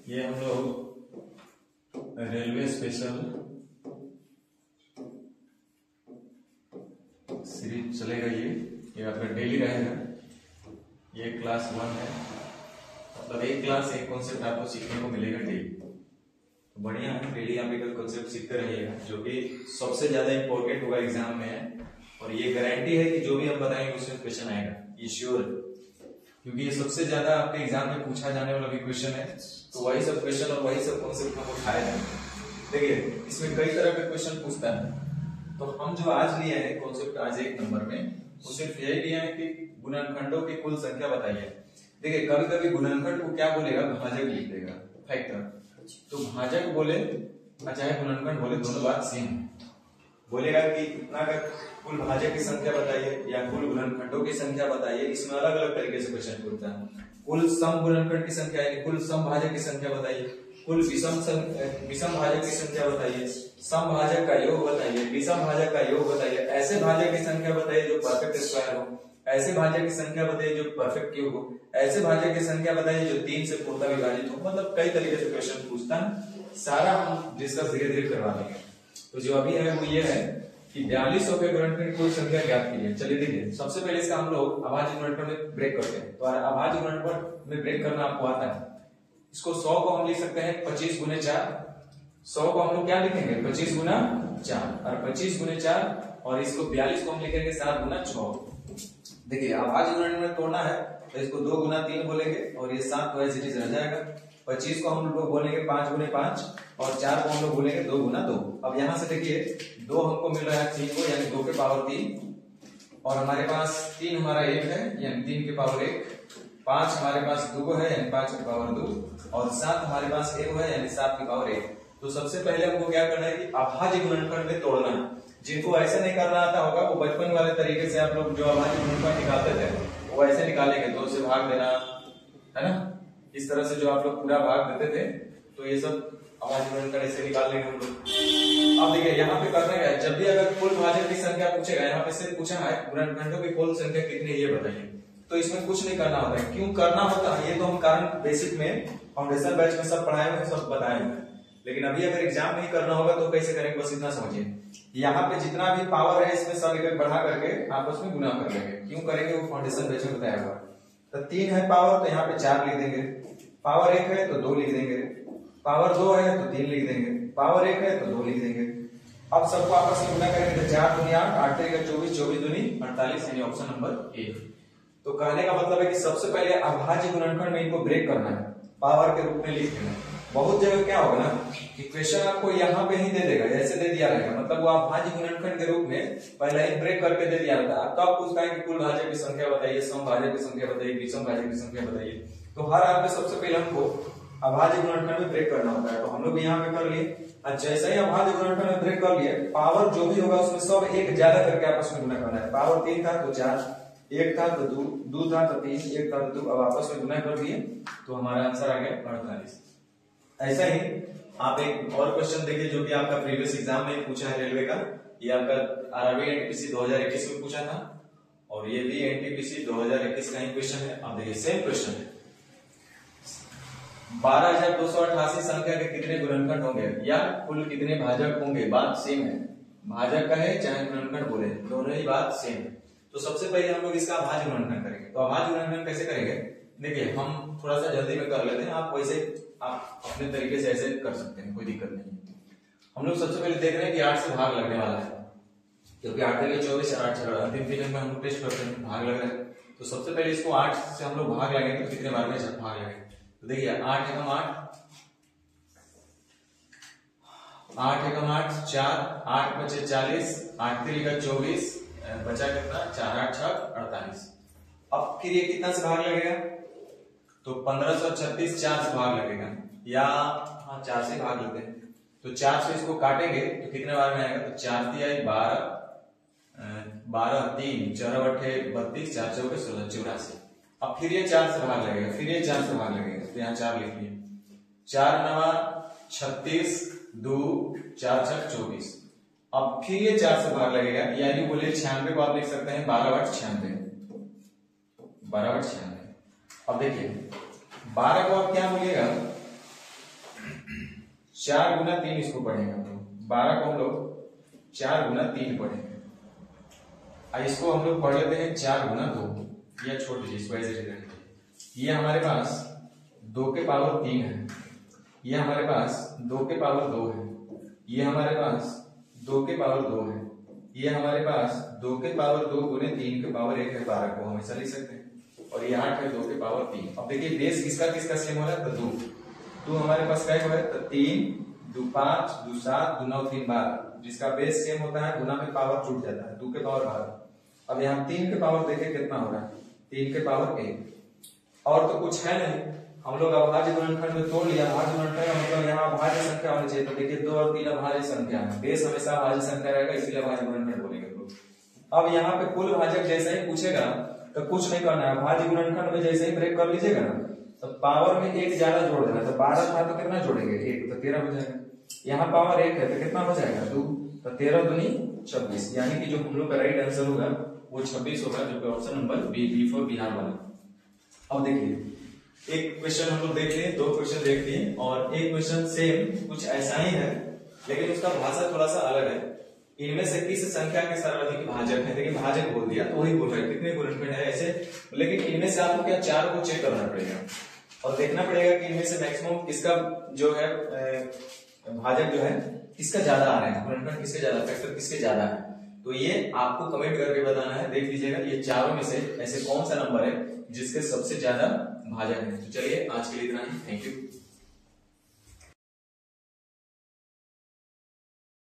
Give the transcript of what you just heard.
ये हम लोग रेलवे स्पेशल सीरीज चलेगा। ये आपका डेली रहेगा। ये क्लास 1 है, मतलब एक क्लास एक कॉन्सेप्ट आपको सीखने को मिलेगा डेली। तो बढ़िया है, डेली आप एक कॉन्सेप्ट सीखते रहिएगा, जो कि सबसे ज्यादा इंपॉर्टेंट होगा एग्जाम में। और ये गारंटी है कि जो भी हम बताएंगे उसमें क्वेश्चन आएगा, ये श्योर है, क्योंकि ये सबसे ज्यादा आपके एग्जाम में पूछा जाने वाला भी क्वेश्चन है। तो वही सब क्वेश्चन और वही सब कॉन्सेप्ट हम उठाए हैं। देखिए इसमें कई तरह के क्वेश्चन पूछता है। तो हम जो आज लिए हैं कॉन्सेप्ट आज एक नंबर में, वो सिर्फ यही लिया है कि गुणनखंडों की कुल संख्या बताइए। देखिए कभी कभी गुणनखंड को क्या बोलेगा, भाजक लिख देगा, फैक्टर। तो भाजक बोले चाहे गुणनखंड बोले, दोनों बात सेम है। बोलेगा कि इतना का कुल भाजक की संख्या बताइए या कुल गुणनखंडों की संख्या बताइए। इसमें अलग अलग तरीके से क्वेश्चन पूछता है। कुल सम गुणनखंड की संख्या यानी कुल सम भाजक की संख्या बताइए, कुल विषम भाजक की संख्या बताइए, सम भाजक का योग बताइए, विषम भाजक का योग बताइए, ऐसे भाजक की संख्या बताइए जो परफेक्ट स्क्वायर हो, ऐसे भाजक की संख्या बताइए जो परफेक्ट क्यूब हो, ऐसे भाजक की संख्या बताइए जो 3 से पूर्णतः विभाजित हो। मतलब कई तरीके से क्वेश्चन पूछता है। सारा हम डिस्कस धीरे धीरे करवा देंगे। तो जो अभी है वो ये है कि 4200 के गुणनखंड की कुल संख्या ज्ञात कीजिए। चलिए देखिए, सबसे पहले इसका हम लोग अभाज्य गुणनखंड में ब्रेक करते हैं। तो अभाज्य गुणनखंड में ब्रेक करना आपको आता है। इसको 100 को हम लिख सकते हैं 25 गुने 4। 100 को हम लोग क्या लिखेंगे, 25 गुना 4, और 25 गुने 4, और इसको 42 को हम लिखेंगे 7 गुना 6। देखिए अभाज्य गुणनखंड में तोड़ना है तो इसको 2 गुना 3 बोलेंगे, और ये 7 तो ऐसे चीज रह जाएगा। 25 को हम लोग बोलेंगे 5 गुने 5, और 4 को हम लोग बोलेंगे 2 गुना 2। अब यहाँ से देखिए 2 हमको मिल रहा है 3 को, यानी 2 के पावर 3, और हमारे पास 3 हमारा 1 है यानी 3 के पावर 1, 5 हमारे पास 2 है यानी 5 के पावर 2, और 7 हमारे पास 1 है यानी 7 के पावर 1। तो सबसे पहले हमको क्या करना है कि अभाज्य गुणनखंड में तोड़ना है। जिनको ऐसे नहीं करना आता होगा वो बचपन वाले तरीके से आप लोग जो अभाज्य गुणनखंड निकालते थे वो ऐसे निकालेंगे, 2 से भाग देना, है ना, इस तरह से जो आप लोग पूरा भाग देते थे। तो ये सब अभाज्य गुणनखंड ऐसे निकाल लेंगे हम लोग। अब देखिए यहाँ पे करना क्या है, जब भी अगर कुल भाजक की संख्या पूछेगा, यहाँ पे सिर्फ पूछा है गुणनखंडों की कुल संख्या कितनी है ये बताइए। तो इसमें कुछ नहीं करना होता है। क्यों करना होता है ये तो हम कारण बेसिक में फाउंडेशन बैच में सब पढ़ाए हुए, सब बताए हुए हैं। लेकिन अभी अगर एग्जाम में ही करना होगा तो कैसे करेंगे, बस इतना समझिए। यहाँ पे जितना भी पावर है इसमें सब एक बढ़ा करके आपस में गुना कर लेंगे। क्यों करेंगे वो फाउंडेशन बैच में बताया हुआ। तो 3 है पावर तो यहाँ पे 4 लिख देंगे, पावर 1 है तो 2 लिख देंगे, पावर 2 है तो 3 लिख देंगे, पावर 1 है तो 2 लिख देंगे। अब सबको आपस में गुना करेंगे तो 4 दूनी 8, 8 3 24, 24 दूनी 48, यानी ऑप्शन नंबर 1। तो कहने का मतलब है कि सबसे पहले अभाज्य गुणनखंड में इनको ब्रेक करना है, पावर के रूप में लिख देना। बहुत जगह क्या होगा ना कि क्वेश्चन आपको यहाँ पे ही दे देगा, ऐसे दे दिया रहेगा, मतलब वो अभाज्य गुणनखंड के रूप में पहले ही ब्रेक करके दे दिया रहता है। तो आप पूछता है कि कुल भाजक की संख्या बताइए, सम भाजक की संख्या बताइए, विषम भाजक की संख्या बताइए। तो हर हाल में सबसे पहले हमको अभाज्य गुणनखंड में ब्रेक करना होता है। तो हम लोग यहाँ पे कर लिए, और जैसे ही अभाज्य गुणनखंड में ब्रेक कर लिए, पावर जो भी होगा उसमें सब एक ज्यादा करके आपस में गुना करना है। पावर 3 था तो 4, 1 था तो 2, 2 था तो 3, 1 था तो 2। अब आपस में गुना कर दिए तो हमारा आंसर आ गया 48। ऐसा ही आप एक और क्वेश्चन देखिए जो कि आपका प्रीवियस एग्जाम में पूछा है रेलवे का। ये आपका आरआरबी एनटीपीसी 2021 में पूछा था, और ये भी एनटीपीसी 2021 का ही क्वेश्चन है। अब देखिए सेम क्वेश्चन है, 12288 संख्या के कितने गुणनखंड होंगे या कुल कितने भाजक होंगे। बात सेम है, भाजक कहे चाहे गुणनखंड बोले, दोनों ही बात सेम है। तो सबसे पहले हम लोग इसका अभाज्य गुणनखंड करेंगे। तो अभाज्य गुणनखंड कैसे करेंगे, देखिए हम थोड़ा सा जल्दी में कर लेते हैं, आप वैसे आप अपने तरीके से ऐसे कर सकते हैं, कोई दिक्कत नहीं। हम लोग सबसे पहले देख रहे हैं कि 8 से भाग लगने वाला है, क्योंकि 8 के लिए 24 और 8 अंतिम फिगर में हम लोग टेस्ट करते हैं, भाग लग रहा है। तो सबसे पहले इसको 8 से हम लोग भाग लगेंगे, तो कितने बार में भाग लगेंगे। तो देखिए 8 एकम 8, 8 एकम 8 4, 8 बचे 40, 8 3 का 24, बचा कितना 4 8 6 48। अब फिर ये कितना से भाग लगेगा, तो 1536 4 से भाग लगेगा, या हाँ 4 से भाग लेते हैं। तो 4 से इसको काटेंगे तो कितने बार में आएगा, तो 4 तिहाई 12, 12 3 4 8 32, 4 चौके 16 84। अब फिर ये 4 से भाग लगेगा, फिर ये 4 से भाग लगेगा, तो यहाँ 4 लिख लिए, 4 9 36, 2 4 6 24। अब फिर ये 4 से भाग लगेगा, यानी बोले 96 को आप लिख सकते हैं 12/96, 12/96। अब देखिए 12 को आप क्या बोलिएगा, 4 गुना 3 इसको पढ़ेंगे हम लोग, 12 को हम लोग 4 गुना 3 पढ़ेंगे। इसको हम लोग पढ़ लेते हैं 4 गुना 2, या छोड़ दीजिए इसको ऐसे रहने दीजिए। ये हमारे पास 2 के पावर 3 है, ये हमारे पास 2 के पावर 2 है, ये हमारे पास 2 के पावर 2 है, ये हमारे पास 2 के पावर 2 गुने 3 के पावर 1 है 12 को हम ऐसा लिख सकते हैं, और ये 8 है 2 के पावर 3। अब देखिए बेस किसका किसका सेम हो रहा है, तो 2 हमारे पास क्या है, तो 3 2 5 2 7 2 9 3 12, जिसका बेस सेम होता है गुना में पावर जुड़ जाता है, 2 के पावर 12। अब यहाँ 3 के पावर देखें कितना हो रहा है, 3 के पावर 1, और तो कुछ है नहीं। हम लोग अभाज्य गुणनखंड में तोड़ लिया, अभाज्य गुणनखंड का मतलब यहाँ अभाज्य संख्या होनी चाहिए, तो देखिए 2 और 3 अभाज्य संख्या है, बेस हमेशा अभाज्य संख्या रहेगा, इसलिए अभाज्य गुणनखंड बोलेंगे लोग। अब यहाँ पे कुल भाजक जैसा ही पूछेगा तो कुछ नहीं करना है, अभाज्य गुणनखंड में जैसे ही ब्रेक कर लीजिएगा ना, तो पावर में 1 ज्यादा जोड़ देना, तो 12 था तो कितना जोड़ेंगे 1, तो 13 हो जाएगा। यहाँ पावर 1 है तो कितना हो जाएगा 2, तो 13 दूनी 26, यानी कि जो हम लोग का राइट आंसर होगा वो 26 होगा, जो कि option number B for Bihar वाला। अब देखिए एक क्वेश्चन हम लोग देख लिए, 2 क्वेश्चन देख लिए, और एक क्वेश्चन सेम कुछ ऐसा ही है लेकिन उसका भाषा थोड़ा सा अलग है। इनमें से किस संख्या के सर्वाधिक भाजक है, देखिए भाजक बोल दिया तो वही बोल रहा है कितने गुणनखंड है ऐसे, लेकिन इनमें से आपको क्या 4 को चेक करना पड़ेगा और देखना पड़ेगा कि इनमें से मैक्सिमम किसका जो है भाजक जो है किसका ज्यादा आ रहा है, गुणनखंड किसके ज्यादा, फैक्टर किसके ज्यादा है। तो ये आपको कमेंट करके बताना है। देख लीजिएगा ये चारों में से ऐसे कौन सा नंबर है जिसके सबसे ज्यादा भाजक है। तो चलिए आज के लिए इतना ही, थैंक यू।